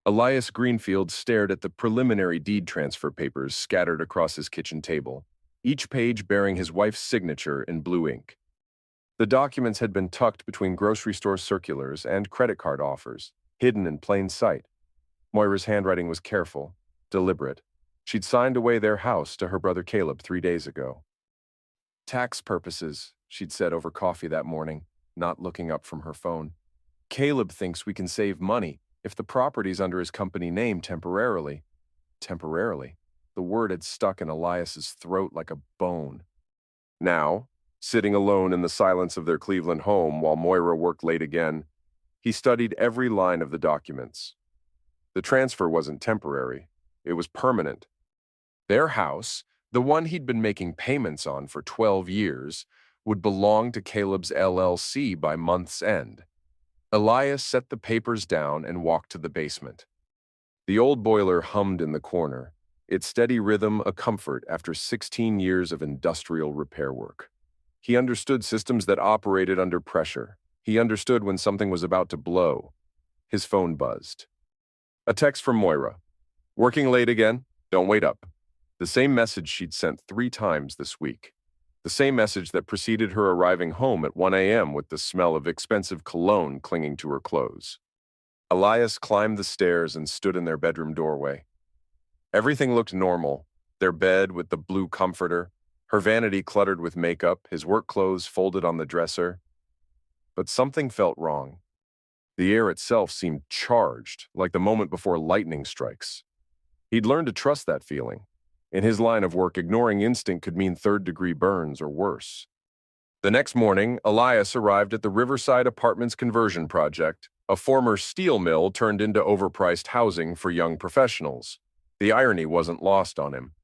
Elias Greenfield stared at the preliminary deed transfer papers scattered across his kitchen table, each page bearing his wife's signature in blue ink. The documents had been tucked between grocery store circulars and credit card offers, hidden in plain sight. Moira's handwriting was careful, deliberate. She'd signed away their house to her brother Caleb 3 days ago. Tax purposes, she'd said over coffee that morning, not looking up from her phone. Caleb thinks we can save money if the property's under his company name temporarily. Temporarily. The word had stuck in Elias's throat like a bone. Now, sitting alone in the silence of their Cleveland home while Moira worked late again, he studied every line of the documents. The transfer wasn't temporary. It was permanent. Their house, the one he'd been making payments on for 12 years, would belong to Caleb's LLC by month's end. Elias set the papers down and walked to the basement. The old boiler hummed in the corner, its steady rhythm a comfort after 16 years of industrial repair work. He understood systems that operated under pressure. He understood when something was about to blow. His phone buzzed. A text from Moira. "Working late again? Don't wait up." The same message she'd sent 3 times this week. The same message that preceded her arriving home at 1 a.m. with the smell of expensive cologne clinging to her clothes. Elias climbed the stairs and stood in their bedroom doorway. Everything looked normal, their bed with the blue comforter, her vanity cluttered with makeup, his work clothes folded on the dresser. But something felt wrong. The air itself seemed charged, like the moment before lightning strikes. He'd learned to trust that feeling. In his line of work, ignoring instinct could mean third-degree burns or worse. The next morning, Elias arrived at the Riverside Apartments conversion project, a former steel mill turned into overpriced housing for young professionals. The irony wasn't lost on him.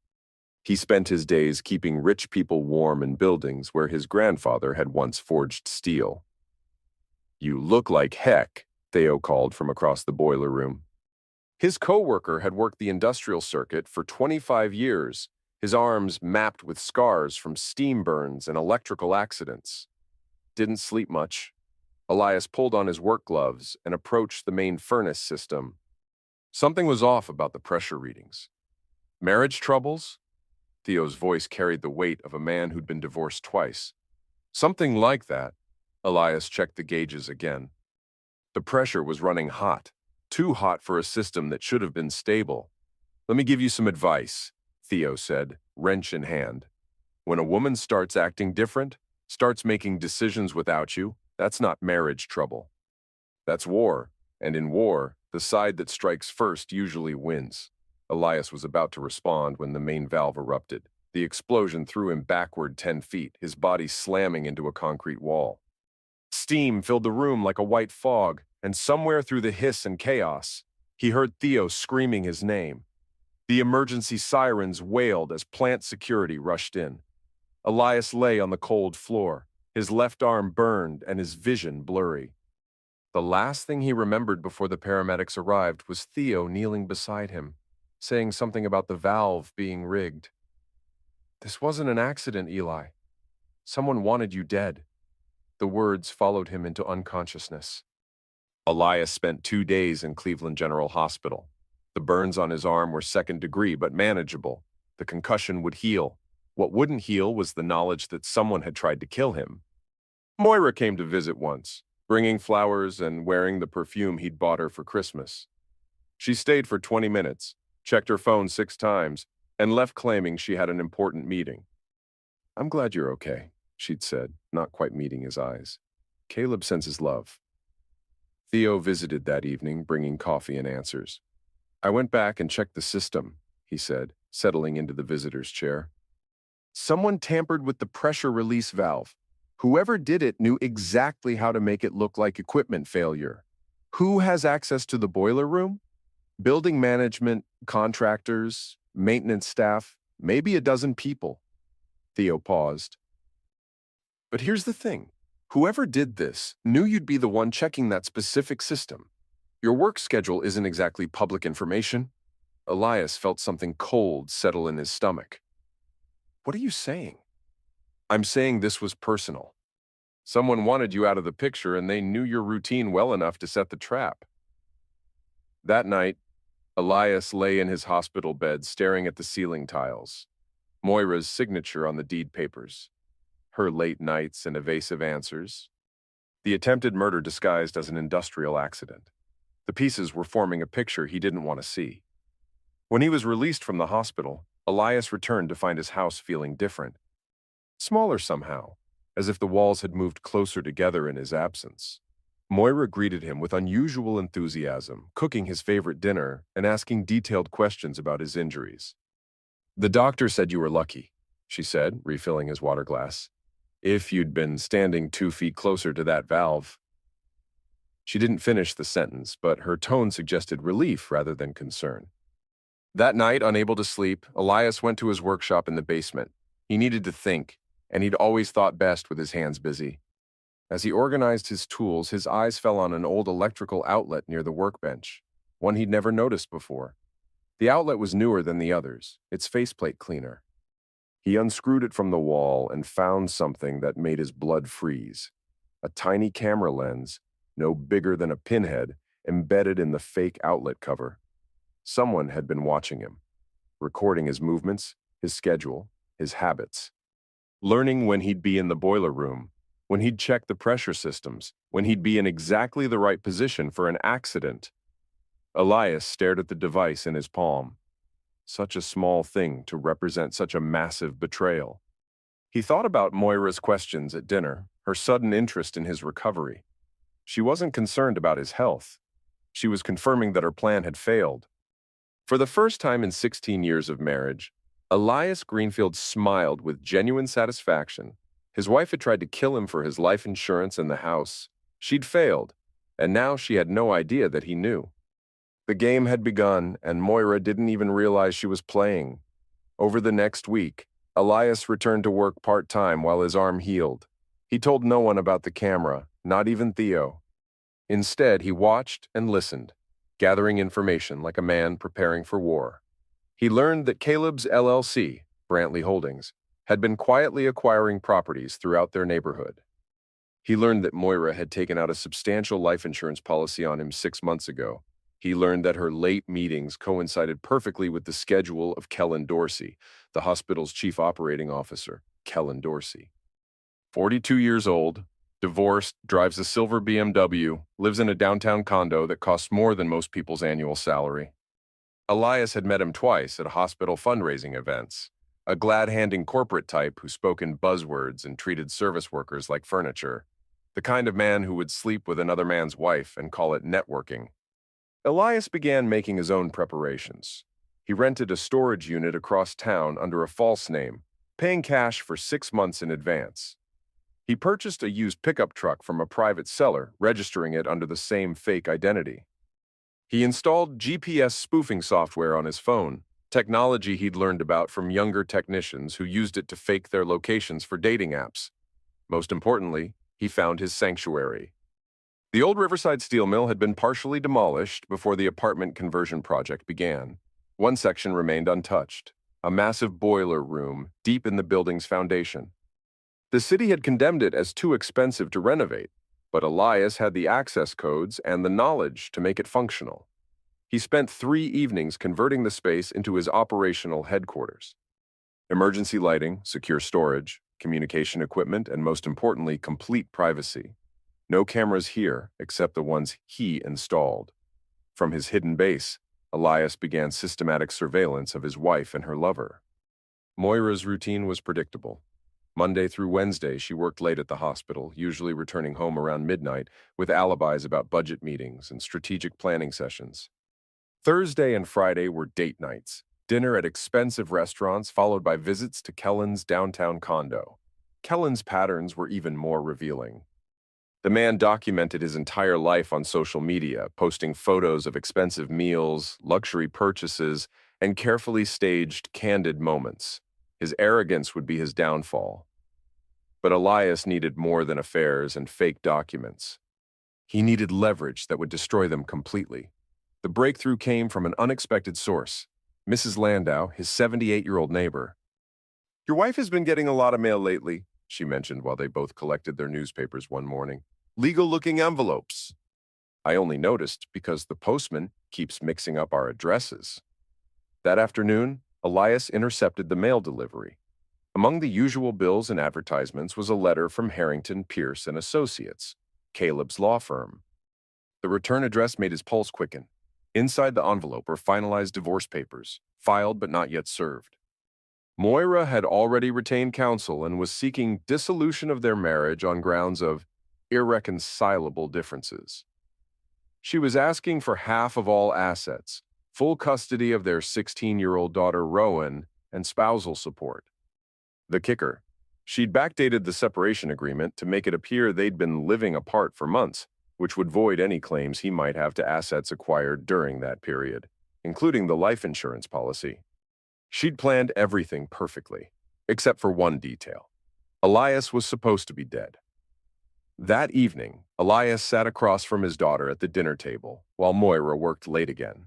He spent his days keeping rich people warm in buildings where his grandfather had once forged steel. "You look like heck," Theo called from across the boiler room. His co-worker had worked the industrial circuit for 25 years, his arms mapped with scars from steam burns and electrical accidents. Didn't sleep much. Elias pulled on his work gloves and approached the main furnace system. Something was off about the pressure readings. Marriage troubles? Theo's voice carried the weight of a man who'd been divorced twice. Something like that. Elias checked the gauges again. The pressure was running hot. Too hot for a system that should have been stable. "Let me give you some advice," Theo said, wrench in hand. "When a woman starts acting different, starts making decisions without you, that's not marriage trouble. That's war, and in war, the side that strikes first usually wins." Elias was about to respond when the main valve erupted. The explosion threw him backward 10 feet, his body slamming into a concrete wall. Steam filled the room like a white fog, and somewhere through the hiss and chaos, he heard Theo screaming his name. The emergency sirens wailed as plant security rushed in. Elias lay on the cold floor, his left arm burned and his vision blurry. The last thing he remembered before the paramedics arrived was Theo kneeling beside him, saying something about the valve being rigged. "This wasn't an accident, Eli. Someone wanted you dead." The words followed him into unconsciousness. Elias spent 2 days in Cleveland General Hospital. The burns on his arm were second degree but manageable. The concussion would heal. What wouldn't heal was the knowledge that someone had tried to kill him. Moira came to visit once, bringing flowers and wearing the perfume he'd bought her for Christmas. She stayed for 20 minutes, checked her phone 6 times, and left claiming she had an important meeting. "I'm glad you're okay," she'd said, not quite meeting his eyes. "Caleb sends his love." Theo visited that evening, bringing coffee and answers. "I went back and checked the system," he said, settling into the visitor's chair. "Someone tampered with the pressure release valve. Whoever did it knew exactly how to make it look like equipment failure. Who has access to the boiler room? Building management, contractors, maintenance staff, maybe a dozen people." Theo paused. "But here's the thing. Whoever did this knew you'd be the one checking that specific system. Your work schedule isn't exactly public information." Elias felt something cold settle in his stomach. "What are you saying?" "I'm saying this was personal. Someone wanted you out of the picture and they knew your routine well enough to set the trap." That night, Elias lay in his hospital bed staring at the ceiling tiles. Moira's signature on the deed papers. Her late nights and evasive answers. The attempted murder disguised as an industrial accident. The pieces were forming a picture he didn't want to see. When he was released from the hospital, Elias returned to find his house feeling different. Smaller somehow, as if the walls had moved closer together in his absence. Moira greeted him with unusual enthusiasm, cooking his favorite dinner and asking detailed questions about his injuries. "The doctor said you were lucky," she said, refilling his water glass. "If you'd been standing 2 feet closer to that valve." She didn't finish the sentence, but her tone suggested relief rather than concern. That night, unable to sleep, Elias went to his workshop in the basement. He needed to think, and he'd always thought best with his hands busy. As he organized his tools, his eyes fell on an old electrical outlet near the workbench, one he'd never noticed before. The outlet was newer than the others, its faceplate cleaner. He unscrewed it from the wall and found something that made his blood freeze. A tiny camera lens, no bigger than a pinhead, embedded in the fake outlet cover. Someone had been watching him, recording his movements, his schedule, his habits. Learning when he'd be in the boiler room, when he'd check the pressure systems, when he'd be in exactly the right position for an accident. Elias stared at the device in his palm. Such a small thing to represent such a massive betrayal. He thought about Moira's questions at dinner, her sudden interest in his recovery. She wasn't concerned about his health. She was confirming that her plan had failed. For the first time in 16 years of marriage, Elias Greenfield smiled with genuine satisfaction. His wife had tried to kill him for his life insurance and the house. She'd failed, and now she had no idea that he knew. The game had begun, and Moira didn't even realize she was playing. Over the next week, Elias returned to work part-time while his arm healed. He told no one about the camera, not even Theo. Instead, he watched and listened, gathering information like a man preparing for war. He learned that Caleb's LLC, Brantley Holdings, had been quietly acquiring properties throughout their neighborhood. He learned that Moira had taken out a substantial life insurance policy on him 6 months ago. He learned that her late meetings coincided perfectly with the schedule of Kellen Dorsey, the hospital's chief operating officer, Kellen Dorsey. 42 years old, divorced, drives a silver BMW, lives in a downtown condo that costs more than most people's annual salary. Elias had met him twice at hospital fundraising events. A glad-handing corporate type who spoke in buzzwords and treated service workers like furniture. The kind of man who would sleep with another man's wife and call it networking. Elias began making his own preparations. He rented a storage unit across town under a false name, paying cash for 6 months in advance. He purchased a used pickup truck from a private seller, registering it under the same fake identity. He installed GPS spoofing software on his phone, technology he'd learned about from younger technicians who used it to fake their locations for dating apps. Most importantly, he found his sanctuary. The old Riverside steel mill had been partially demolished before the apartment conversion project began. One section remained untouched, a massive boiler room deep in the building's foundation. The city had condemned it as too expensive to renovate, but Elias had the access codes and the knowledge to make it functional. He spent 3 evenings converting the space into his operational headquarters. Emergency lighting, secure storage, communication equipment, and most importantly, complete privacy. No cameras here except the ones he installed. From his hidden base, Elias began systematic surveillance of his wife and her lover. Moira's routine was predictable. Monday through Wednesday, she worked late at the hospital, usually returning home around midnight, with alibis about budget meetings and strategic planning sessions. Thursday and Friday were date nights, dinner at expensive restaurants followed by visits to Kellen's downtown condo. Kellen's patterns were even more revealing. The man documented his entire life on social media, posting photos of expensive meals, luxury purchases, and carefully staged, candid moments. His arrogance would be his downfall. But Elias needed more than affairs and fake documents. He needed leverage that would destroy them completely. The breakthrough came from an unexpected source, Mrs. Landau, his 78-year-old neighbor. "Your wife has been getting a lot of mail lately," she mentioned while they both collected their newspapers one morning. "Legal-looking envelopes." I only noticed because the postman keeps mixing up our addresses. That afternoon, Elias intercepted the mail delivery. Among the usual bills and advertisements was a letter from Harrington, Pierce and Associates, Caleb's law firm. The return address made his pulse quicken. Inside the envelope were finalized divorce papers, filed but not yet served. Moira had already retained counsel and was seeking dissolution of their marriage on grounds of irreconcilable differences. She was asking for half of all assets, full custody of their 16-year-old daughter Rowan, and spousal support. The kicker: she'd backdated the separation agreement to make it appear they'd been living apart for months, which would void any claims he might have to assets acquired during that period, including the life insurance policy. She'd planned everything perfectly, except for one detail. Elias was supposed to be dead. That evening, Elias sat across from his daughter at the dinner table, while Moira worked late again.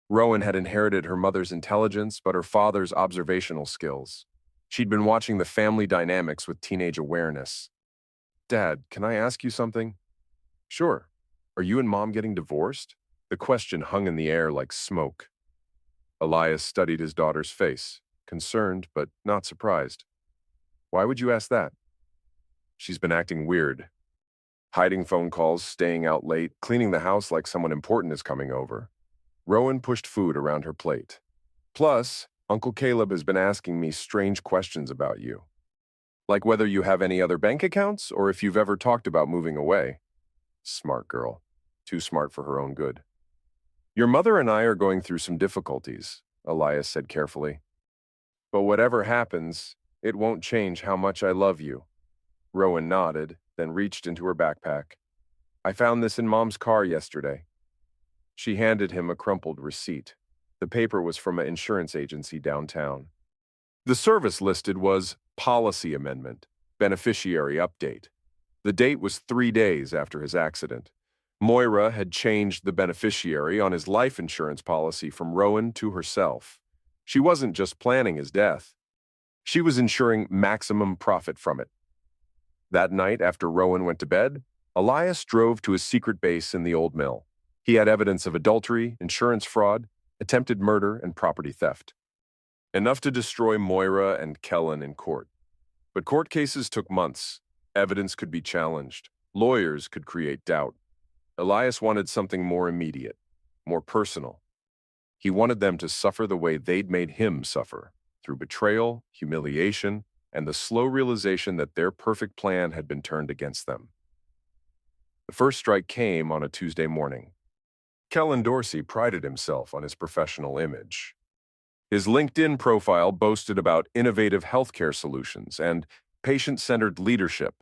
Rowan had inherited her mother's intelligence but her father's observational skills. She'd been watching the family dynamics with teenage awareness. "Dad, can I ask you something?" "Sure. Are you and Mom getting divorced?" The question hung in the air like smoke. Elias studied his daughter's face, concerned but not surprised. "Why would you ask that?" "She's been acting weird. Hiding phone calls, staying out late, cleaning the house like someone important is coming over." Rowan pushed food around her plate. "Plus, Uncle Caleb has been asking me strange questions about you. Like whether you have any other bank accounts or if you've ever talked about moving away." Smart girl. Too smart for her own good. "Your mother and I are going through some difficulties," Elias said carefully. "But whatever happens, it won't change how much I love you." Rowan nodded, then reached into her backpack. "I found this in Mom's car yesterday." She handed him a crumpled receipt. The paper was from an insurance agency downtown. The service listed was Policy Amendment, Beneficiary Update. The date was 3 days after his accident. Moira had changed the beneficiary on his life insurance policy from Rowan to herself. She wasn't just planning his death. She was ensuring maximum profit from it. That night, after Rowan went to bed, Elias drove to his secret base in the old mill. He had evidence of adultery, insurance fraud, attempted murder, and property theft. Enough to destroy Moira and Kellen in court. But court cases took months. Evidence could be challenged. Lawyers could create doubt. Elias wanted something more immediate, more personal. He wanted them to suffer the way they'd made him suffer, through betrayal, humiliation, and the slow realization that their perfect plan had been turned against them. The first strike came on a Tuesday morning. Kellen Dorsey prided himself on his professional image. His LinkedIn profile boasted about innovative healthcare solutions and patient-centered leadership.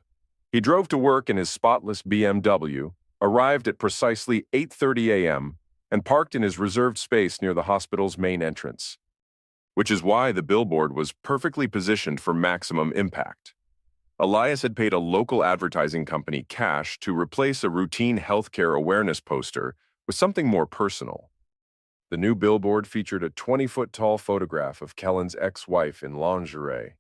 He drove to work in his spotless BMW, arrived at precisely 8:30 a.m., and parked in his reserved space near the hospital's main entrance. Which is why the billboard was perfectly positioned for maximum impact. Elias had paid a local advertising company cash to replace a routine healthcare awareness poster with something more personal. The new billboard featured a 20-foot-tall photograph of Kellen's ex-wife in lingerie,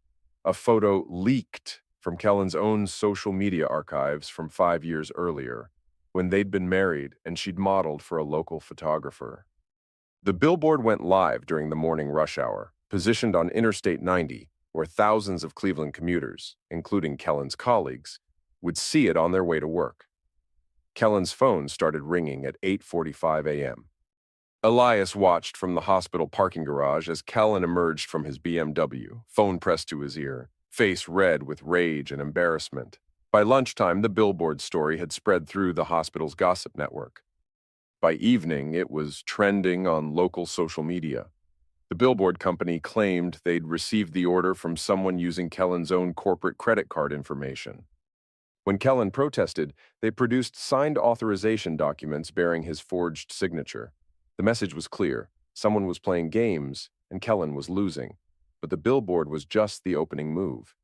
a photo leaked from Kellen's own social media archives from 5 years earlier, when they'd been married and she'd modeled for a local photographer. The billboard went live during the morning rush hour, positioned on Interstate 90, where thousands of Cleveland commuters, including Kellen's colleagues, would see it on their way to work. Kellen's phone started ringing at 8:45 a.m. Elias watched from the hospital parking garage as Kellen emerged from his BMW, phone pressed to his ear, face red with rage and embarrassment. By lunchtime, the billboard story had spread through the hospital's gossip network. By evening, it was trending on local social media. The billboard company claimed they'd received the order from someone using Kellen's own corporate credit card information. When Kellen protested, they produced signed authorization documents bearing his forged signature. The message was clear: someone was playing games, and Kellen was losing. But the billboard was just the opening move.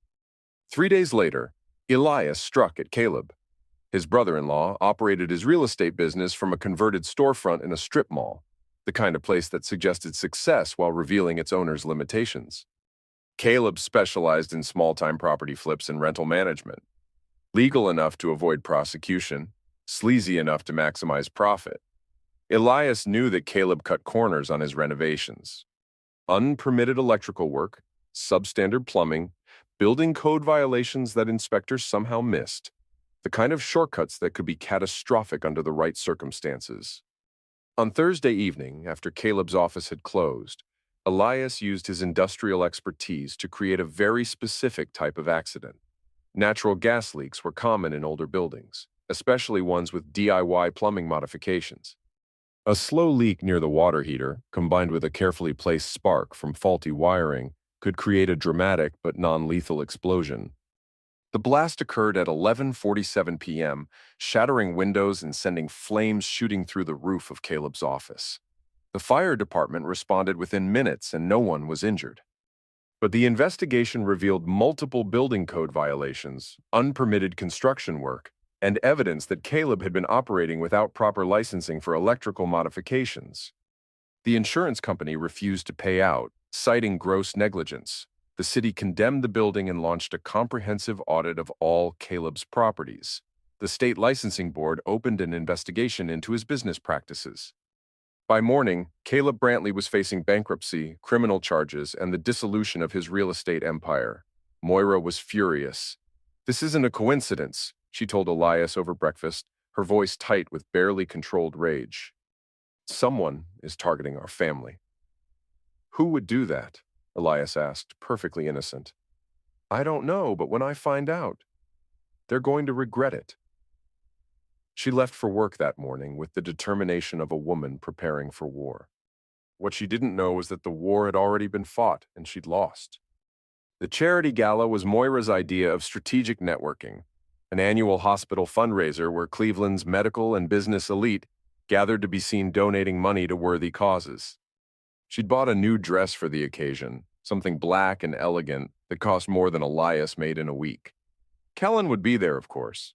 3 days later, Elias struck at Caleb. His brother-in-law operated his real estate business from a converted storefront in a strip mall, the kind of place that suggested success while revealing its owner's limitations. Caleb specialized in small-time property flips and rental management. Legal enough to avoid prosecution, sleazy enough to maximize profit. Elias knew that Caleb cut corners on his renovations. Unpermitted electrical work, substandard plumbing, building code violations that inspectors somehow missed. The kind of shortcuts that could be catastrophic under the right circumstances. On Thursday evening, after Caleb's office had closed, Elias used his industrial expertise to create a very specific type of accident. Natural gas leaks were common in older buildings, especially ones with DIY plumbing modifications. A slow leak near the water heater, combined with a carefully placed spark from faulty wiring, could create a dramatic but non-lethal explosion. The blast occurred at 11:47 p.m., shattering windows and sending flames shooting through the roof of Caleb's office. The fire department responded within minutes and no one was injured. But the investigation revealed multiple building code violations, unpermitted construction work, and evidence that Caleb had been operating without proper licensing for electrical modifications. The insurance company refused to pay out, citing gross negligence. The city condemned the building and launched a comprehensive audit of all Caleb's properties. The state licensing board opened an investigation into his business practices. By morning, Caleb Brantley was facing bankruptcy, criminal charges, and the dissolution of his real estate empire. Moira was furious. "This isn't a coincidence," she told Elias over breakfast, her voice tight with barely controlled rage. "Someone is targeting our family." "Who would do that?" Elias asked, perfectly innocent. "I don't know, but when I find out, they're going to regret it." She left for work that morning with the determination of a woman preparing for war. What she didn't know was that the war had already been fought and she'd lost. The charity gala was Moira's idea of strategic networking, an annual hospital fundraiser where Cleveland's medical and business elite gathered to be seen donating money to worthy causes. She'd bought a new dress for the occasion, something black and elegant that cost more than Elias made in a week. Kellen would be there, of course.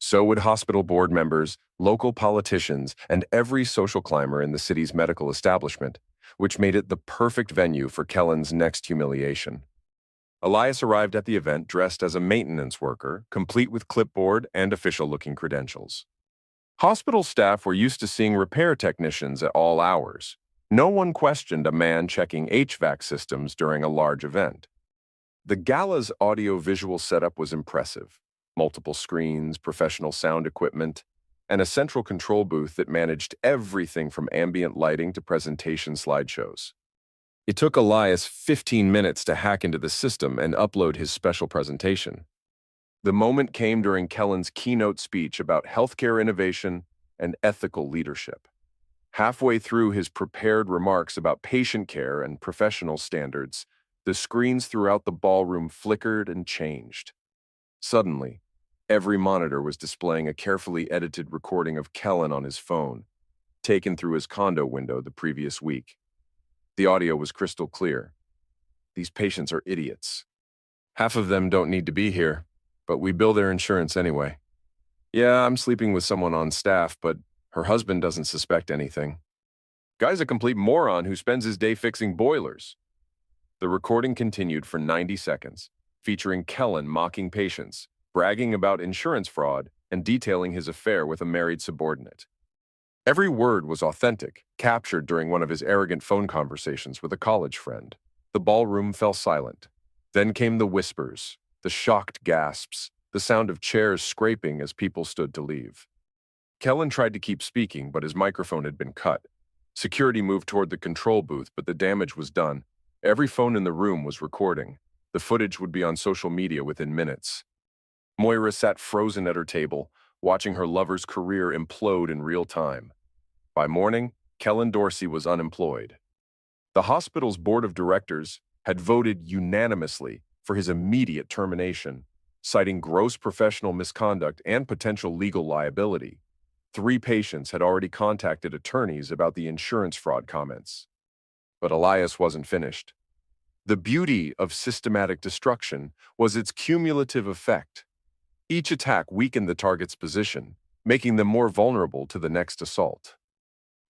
So would hospital board members, local politicians, and every social climber in the city's medical establishment, which made it the perfect venue for Kellen's next humiliation. Elias arrived at the event dressed as a maintenance worker, complete with clipboard and official-looking credentials. Hospital staff were used to seeing repair technicians at all hours. No one questioned a man checking HVAC systems during a large event. The gala's audio-visual setup was impressive. Multiple screens, professional sound equipment, and a central control booth that managed everything from ambient lighting to presentation slideshows. It took Elias 15 minutes to hack into the system and upload his special presentation. The moment came during Kellen's keynote speech about healthcare innovation and ethical leadership. Halfway through his prepared remarks about patient care and professional standards, the screens throughout the ballroom flickered and changed. Suddenly, every monitor was displaying a carefully edited recording of Kellen on his phone, taken through his condo window the previous week. The audio was crystal clear. "These patients are idiots. Half of them don't need to be here, but we bill their insurance anyway. Yeah, I'm sleeping with someone on staff, but her husband doesn't suspect anything. Guy's a complete moron who spends his day fixing boilers." The recording continued for 90 seconds, featuring Kellen mocking patients, bragging about insurance fraud, and detailing his affair with a married subordinate. Every word was authentic, captured during one of his arrogant phone conversations with a college friend. The ballroom fell silent. Then came the whispers, the shocked gasps, the sound of chairs scraping as people stood to leave. Kellen tried to keep speaking, but his microphone had been cut. Security moved toward the control booth, but the damage was done. Every phone in the room was recording. The footage would be on social media within minutes. Moira sat frozen at her table, watching her lover's career implode in real time. By morning, Kellen Dorsey was unemployed. The hospital's board of directors had voted unanimously for his immediate termination, citing gross professional misconduct and potential legal liability. 3 patients had already contacted attorneys about the insurance fraud comments. But Elias wasn't finished. The beauty of systematic destruction was its cumulative effect. Each attack weakened the target's position, making them more vulnerable to the next assault.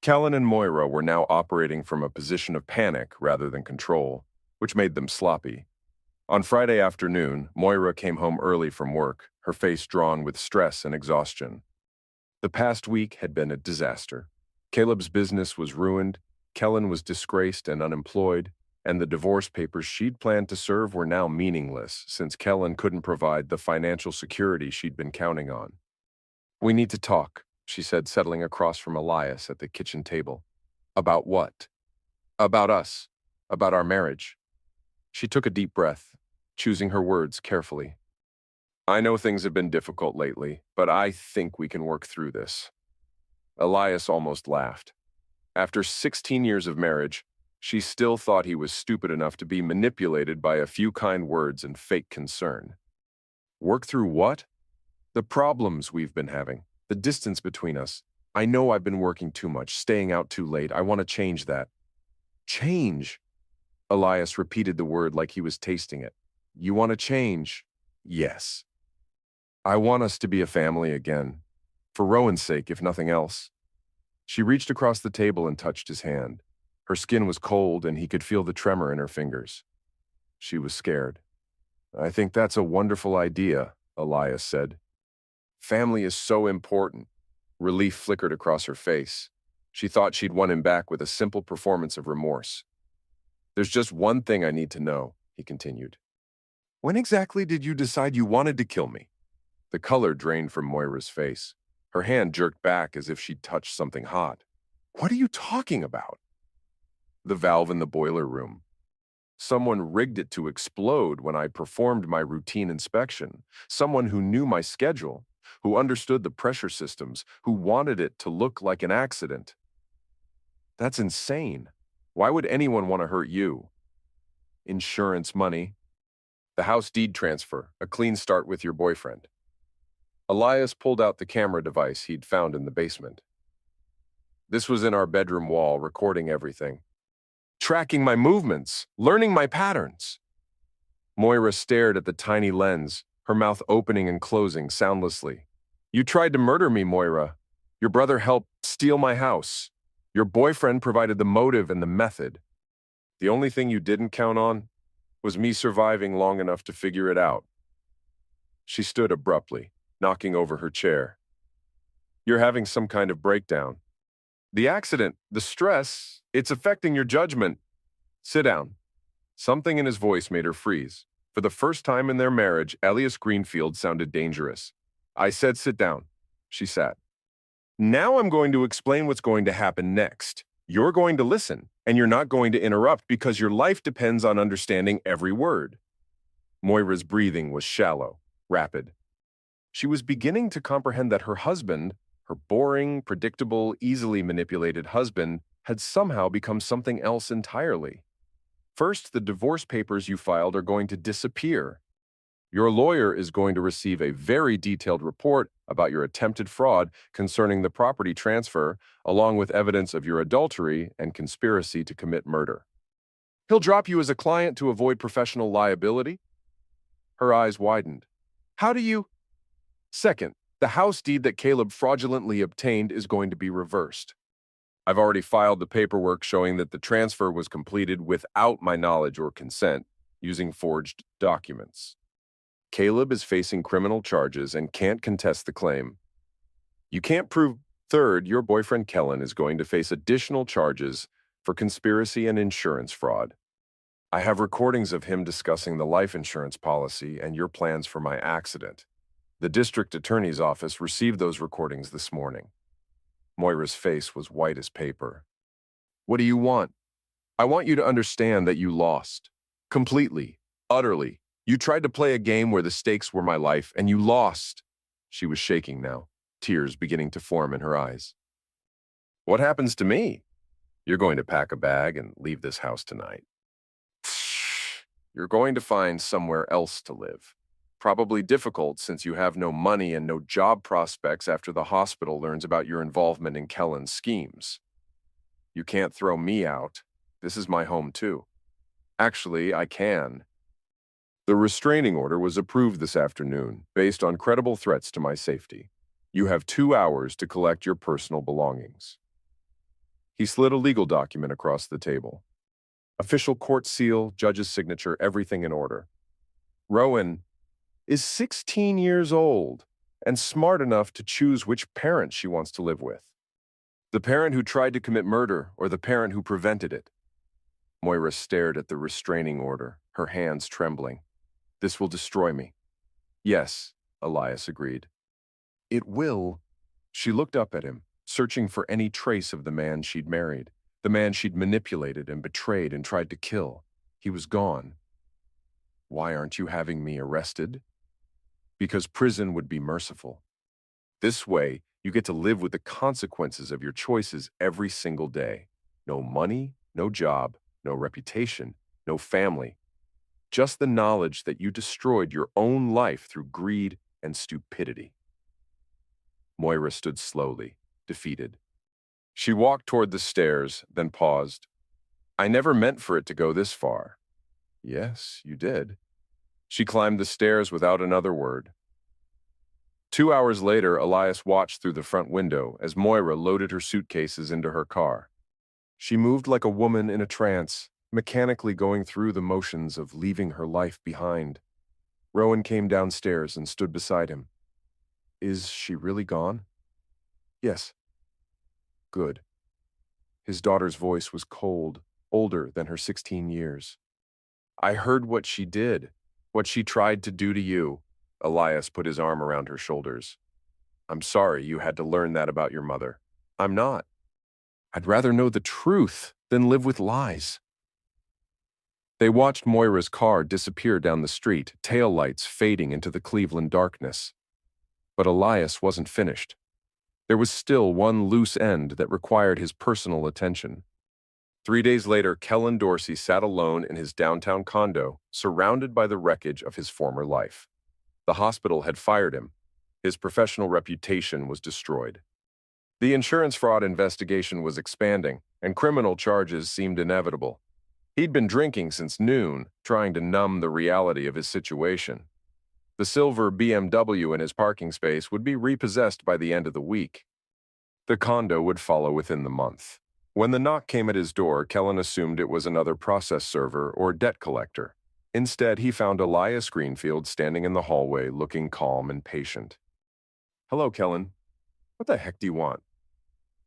Kellen and Moira were now operating from a position of panic rather than control, which made them sloppy. On Friday afternoon, Moira came home early from work, her face drawn with stress and exhaustion. The past week had been a disaster. Caleb's business was ruined, Kellen was disgraced and unemployed, and the divorce papers she'd planned to serve were now meaningless since Kellen couldn't provide the financial security she'd been counting on. "We need to talk," she said, settling across from Elias at the kitchen table. "About what?" "About us. About our marriage." She took a deep breath, choosing her words carefully. "I know things have been difficult lately, but I think we can work through this." Elias almost laughed. After 16 years of marriage, she still thought he was stupid enough to be manipulated by a few kind words and fake concern. "Work through what?" "The problems we've been having. The distance between us. I know I've been working too much, staying out too late. I want to change that." "Change?" Elias repeated the word like he was tasting it. "You want to change?" "Yes. I want us to be a family again. For Rowan's sake, if nothing else." She reached across the table and touched his hand. Her skin was cold and he could feel the tremor in her fingers. She was scared. "I think that's a wonderful idea," Elias said. "Family is so important." Relief flickered across her face. She thought she'd won him back with a simple performance of remorse. "There's just one thing I need to know," he continued. "When exactly did you decide you wanted to kill me?" The color drained from Moira's face. Her hand jerked back as if she'd touched something hot. "What are you talking about?" "The valve in the boiler room. Someone rigged it to explode when I performed my routine inspection. Someone who knew my schedule, who understood the pressure systems, who wanted it to look like an accident." "That's insane. Why would anyone want to hurt you?" "Insurance money. The house deed transfer, a clean start with your boyfriend." Elias pulled out the camera device he'd found in the basement. "This was in our bedroom wall, recording everything. Tracking my movements, learning my patterns." Moira stared at the tiny lens, her mouth opening and closing soundlessly. "You tried to murder me, Moira. Your brother helped steal my house. Your boyfriend provided the motive and the method. The only thing you didn't count on was me surviving long enough to figure it out." She stood abruptly, knocking over her chair. "You're having some kind of breakdown. The accident, the stress, it's affecting your judgment. Sit down." Something in his voice made her freeze. For the first time in their marriage, Elias Greenfield sounded dangerous. "I said sit down." She sat. "Now I'm going to explain what's going to happen next. You're going to listen, and you're not going to interrupt because your life depends on understanding every word." Moira's breathing was shallow, rapid. She was beginning to comprehend that her husband, her boring, predictable, easily manipulated husband, had somehow become something else entirely. "First, the divorce papers you filed are going to disappear. Your lawyer is going to receive a very detailed report about your attempted fraud concerning the property transfer, along with evidence of your adultery and conspiracy to commit murder. He'll drop you as a client to avoid professional liability." Her eyes widened. "How do you—" "Second, the house deed that Caleb fraudulently obtained is going to be reversed. I've already filed the paperwork showing that the transfer was completed without my knowledge or consent, using forged documents. Caleb is facing criminal charges and can't contest the claim. You can't prove. Third, your boyfriend Kellen is going to face additional charges for conspiracy and insurance fraud. I have recordings of him discussing the life insurance policy and your plans for my accident. The district attorney's office received those recordings this morning." Moira's face was white as paper. "What do you want?" "I want you to understand that you lost. Completely. Utterly. You tried to play a game where the stakes were my life, and you lost." She was shaking now, tears beginning to form in her eyes. "What happens to me?" "You're going to pack a bag and leave this house tonight. You're going to find somewhere else to live. Probably difficult since you have no money and no job prospects after the hospital learns about your involvement in Kellen's schemes. You can't throw me out. This is my home too. Actually, I can." "The restraining order was approved this afternoon, based on credible threats to my safety. You have 2 hours to collect your personal belongings." He slid a legal document across the table. Official court seal, judge's signature, everything in order. "Rowan is 16 years old. and smart enough to choose which parent she wants to live with. The parent who tried to commit murder or the parent who prevented it. Moira stared at the restraining order, her hands trembling. This will destroy me. Yes, Elias agreed. It will. She looked up at him, searching for any trace of the man she'd married, the man she'd manipulated and betrayed and tried to kill. He was gone. Why aren't you having me arrested? Because prison would be merciful. This way, you get to live with the consequences of your choices every single day. No money, no job, no reputation, no family. Just the knowledge that you destroyed your own life through greed and stupidity. Moira stood slowly, defeated. She walked toward the stairs, then paused. I never meant for it to go this far. Yes, you did. She climbed the stairs without another word. 2 hours later, Elias watched through the front window as Moira loaded her suitcases into her car. She moved like a woman in a trance, mechanically going through the motions of leaving her life behind. Rowan came downstairs and stood beside him. Is she really gone? Yes. Good. His daughter's voice was cold, older than her 16 years. I heard what she did, what she tried to do to you. Elias put his arm around her shoulders. I'm sorry you had to learn that about your mother. I'm not. I'd rather know the truth than live with lies. They watched Moira's car disappear down the street, taillights fading into the Cleveland darkness. But Elias wasn't finished. There was still one loose end that required his personal attention. 3 days later, Kellen Dorsey sat alone in his downtown condo, surrounded by the wreckage of his former life. The hospital had fired him. His professional reputation was destroyed. The insurance fraud investigation was expanding, and criminal charges seemed inevitable. He'd been drinking since noon, trying to numb the reality of his situation. The silver BMW in his parking space would be repossessed by the end of the week. The condo would follow within the month. When the knock came at his door, Kellen assumed it was another process server or debt collector. Instead, he found Elias Greenfield standing in the hallway, looking calm and patient. Hello, Kellen. What the heck do you want?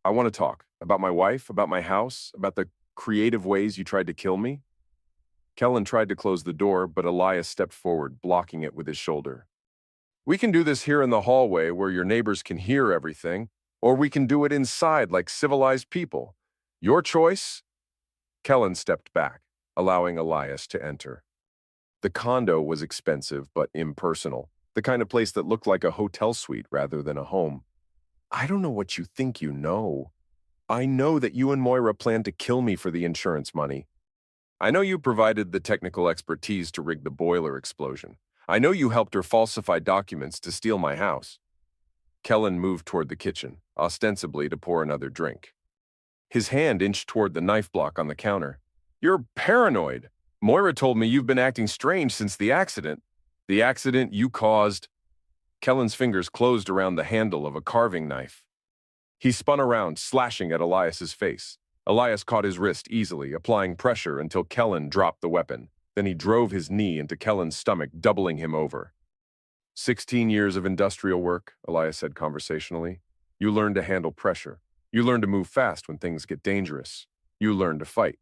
I want to talk. About my wife, about my house, about the creative ways you tried to kill me. Kellen tried to close the door, but Elias stepped forward, blocking it with his shoulder. We can do this here in the hallway where your neighbors can hear everything, or we can do it inside like civilized people. Your choice? Kellen stepped back, allowing Elias to enter. The condo was expensive but impersonal, the kind of place that looked like a hotel suite rather than a home. I don't know what you think you know. I know that you and Moira planned to kill me for the insurance money. I know you provided the technical expertise to rig the boiler explosion. I know you helped her falsify documents to steal my house. Kellen moved toward the kitchen, ostensibly to pour another drink. His hand inched toward the knife block on the counter. You're paranoid. Moira told me you've been acting strange since the accident. The accident you caused. Kellen's fingers closed around the handle of a carving knife. He spun around, slashing at Elias's face. Elias caught his wrist easily, applying pressure until Kellen dropped the weapon. Then he drove his knee into Kellen's stomach, doubling him over. 16 years of industrial work, Elias said conversationally. You learn to handle pressure. You learn to move fast when things get dangerous. You learn to fight.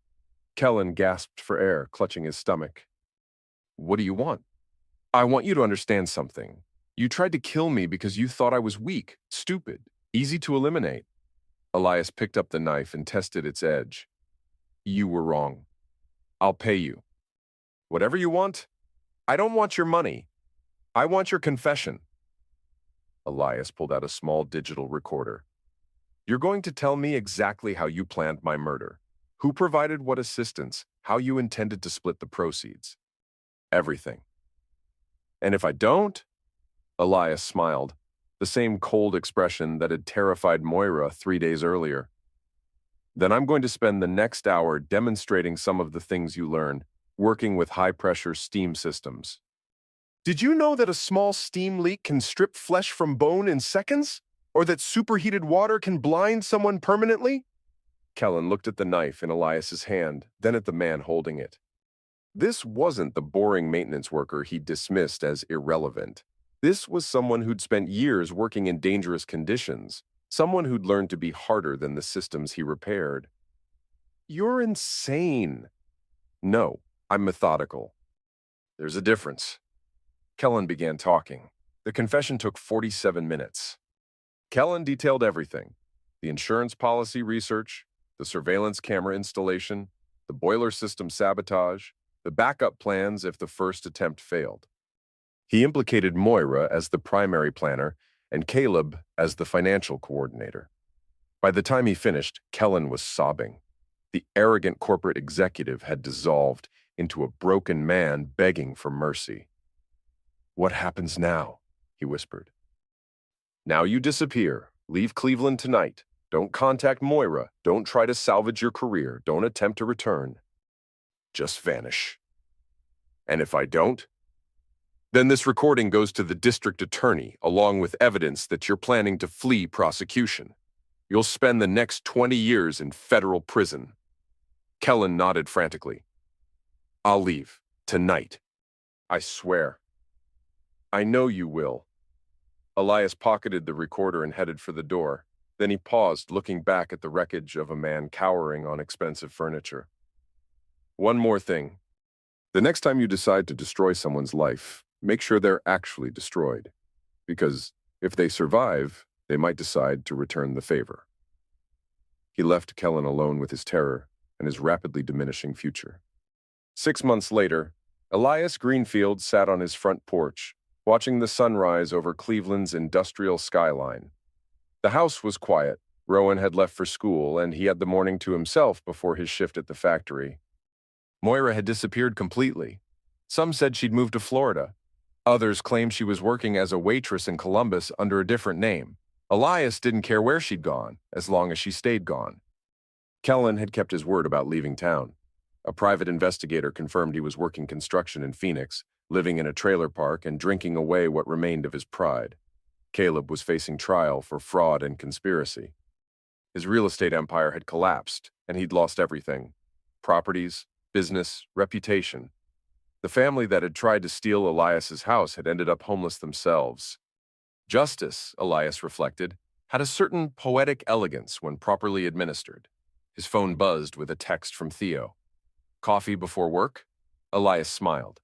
Kellen gasped for air, clutching his stomach. What do you want? I want you to understand something. You tried to kill me because you thought I was weak, stupid, easy to eliminate. Elias picked up the knife and tested its edge. You were wrong. I'll pay you. Whatever you want. I don't want your money. I want your confession. Elias pulled out a small digital recorder. You're going to tell me exactly how you planned my murder, who provided what assistance, how you intended to split the proceeds. Everything. And if I don't? Elias smiled, the same cold expression that had terrified Moira 3 days earlier. Then I'm going to spend the next hour demonstrating some of the things you learned, working with high-pressure steam systems. Did you know that a small steam leak can strip flesh from bone in seconds? Or that superheated water can blind someone permanently? Kellen looked at the knife in Elias's hand, then at the man holding it. This wasn't the boring maintenance worker he dismissed as irrelevant. This was someone who'd spent years working in dangerous conditions, someone who'd learned to be harder than the systems he repaired. You're insane. No, I'm methodical. There's a difference. Kellen began talking. The confession took 47 minutes. Kellen detailed everything: the insurance policy research, the surveillance camera installation, the boiler system sabotage, the backup plans if the first attempt failed. He implicated Moira as the primary planner and Caleb as the financial coordinator. By the time he finished, Kellen was sobbing. The arrogant corporate executive had dissolved into a broken man begging for mercy. "What happens now?" he whispered. "Now you disappear. Leave Cleveland tonight. Don't contact Moira. Don't try to salvage your career. Don't attempt to return. Just vanish. And if I don't, then this recording goes to the district attorney, along with evidence that you're planning to flee prosecution. You'll spend the next 20 years in federal prison." Kellen nodded frantically. "I'll leave. Tonight. I swear." "I know you will." Elias pocketed the recorder and headed for the door. Then he paused, looking back at the wreckage of a man cowering on expensive furniture. "One more thing. The next time you decide to destroy someone's life, make sure they're actually destroyed. Because if they survive, they might decide to return the favor." He left Kellen alone with his terror and his rapidly diminishing future. 6 months later, Elias Greenfield sat on his front porch, watching the sunrise over Cleveland's industrial skyline. The house was quiet. Rowan had left for school, and he had the morning to himself before his shift at the factory. Moira had disappeared completely. Some said she'd moved to Florida. Others claimed she was working as a waitress in Columbus under a different name. Elias didn't care where she'd gone, as long as she stayed gone. Kellen had kept his word about leaving town. A private investigator confirmed he was working construction in Phoenix, living in a trailer park and drinking away what remained of his pride. Caleb was facing trial for fraud and conspiracy. His real estate empire had collapsed, and he'd lost everything: properties, business, reputation. The family that had tried to steal Elias's house had ended up homeless themselves. Justice, Elias reflected, had a certain poetic elegance when properly administered. His phone buzzed with a text from Theo. "Coffee before work?" Elias smiled.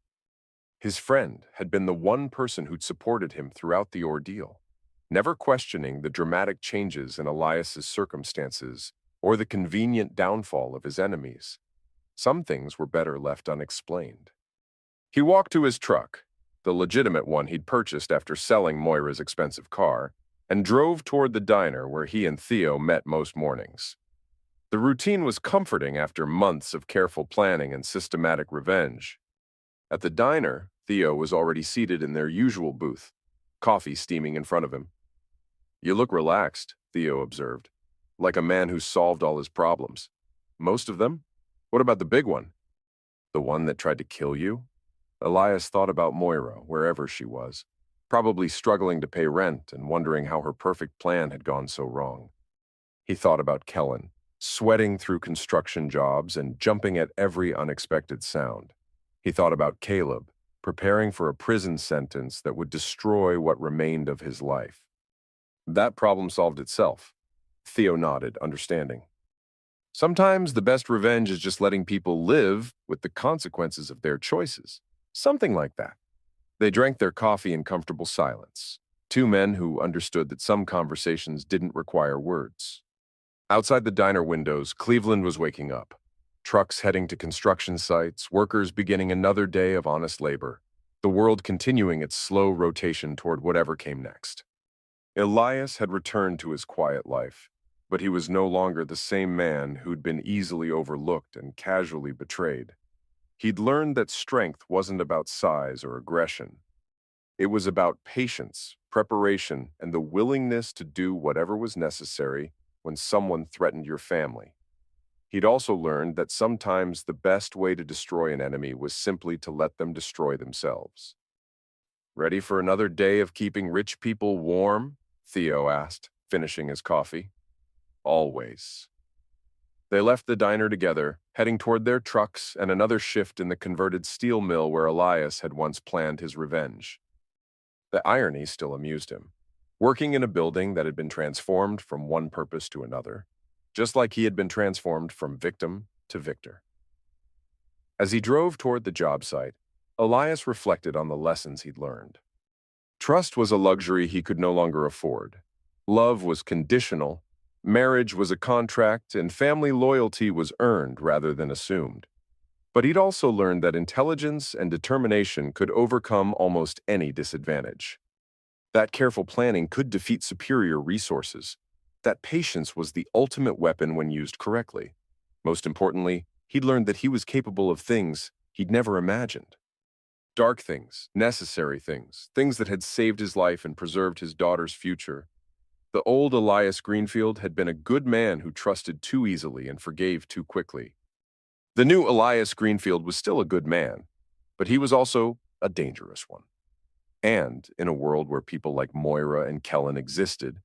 His friend had been the one person who'd supported him throughout the ordeal, never questioning the dramatic changes in Elias's circumstances or the convenient downfall of his enemies. Some things were better left unexplained. He walked to his truck, the legitimate one he'd purchased after selling Moira's expensive car, and drove toward the diner where he and Theo met most mornings. The routine was comforting after months of careful planning and systematic revenge. At the diner, Theo was already seated in their usual booth, coffee steaming in front of him. "You look relaxed," Theo observed, "like a man who's solved all his problems." "Most of them? What about the big one?" "The one that tried to kill you?" Elias thought about Moira, wherever she was, probably struggling to pay rent and wondering how her perfect plan had gone so wrong. He thought about Kellen, sweating through construction jobs and jumping at every unexpected sound. He thought about Caleb, preparing for a prison sentence that would destroy what remained of his life. That problem solved itself. Theo nodded, understanding. Sometimes the best revenge is just letting people live with the consequences of their choices. Something like that. They drank their coffee in comfortable silence. Two men who understood that some conversations didn't require words. Outside the diner windows, Cleveland was waking up. Trucks heading to construction sites, workers beginning another day of honest labor, the world continuing its slow rotation toward whatever came next. Elias had returned to his quiet life, but he was no longer the same man who'd been easily overlooked and casually betrayed. He'd learned that strength wasn't about size or aggression. It was about patience, preparation, and the willingness to do whatever was necessary when someone threatened your family. He'd also learned that sometimes the best way to destroy an enemy was simply to let them destroy themselves. "Ready for another day of keeping rich people warm?" Theo asked, finishing his coffee. "Always." They left the diner together, heading toward their trucks and another shift in the converted steel mill where Elias had once planned his revenge. The irony still amused him. Working in a building that had been transformed from one purpose to another, just like he had been transformed from victim to victor. As he drove toward the job site, Elias reflected on the lessons he'd learned. Trust was a luxury he could no longer afford. Love was conditional, marriage was a contract, and family loyalty was earned rather than assumed. But he'd also learned that intelligence and determination could overcome almost any disadvantage. That careful planning could defeat superior resources. That patience was the ultimate weapon when used correctly. Most importantly, he'd learned that he was capable of things he'd never imagined. Dark things, necessary things, things that had saved his life and preserved his daughter's future. The old Elias Greenfield had been a good man who trusted too easily and forgave too quickly. The new Elias Greenfield was still a good man, but he was also a dangerous one. And in a world where people like Moira and Kellen existed,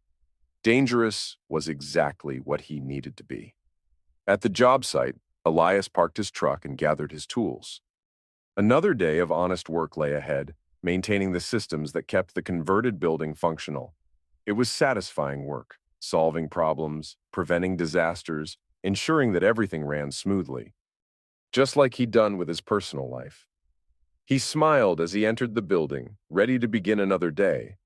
dangerous was exactly what he needed to be. At the job site, Elias parked his truck and gathered his tools. Another day of honest work lay ahead, maintaining the systems that kept the converted building functional. It was satisfying work, solving problems, preventing disasters, ensuring that everything ran smoothly, just like he'd done with his personal life. He smiled as he entered the building, ready to begin another day.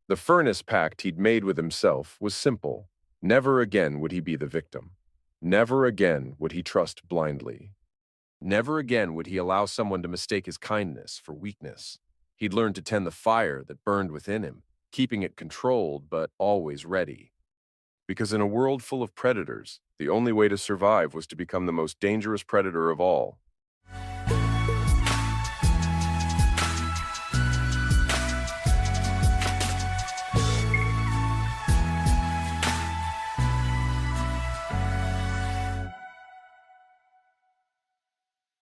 The furnace pact he'd made with himself was simple. Never again would he be the victim. Never again would he trust blindly. Never again would he allow someone to mistake his kindness for weakness. He'd learned to tend the fire that burned within him, keeping it controlled but always ready. Because in a world full of predators, the only way to survive was to become the most dangerous predator of all.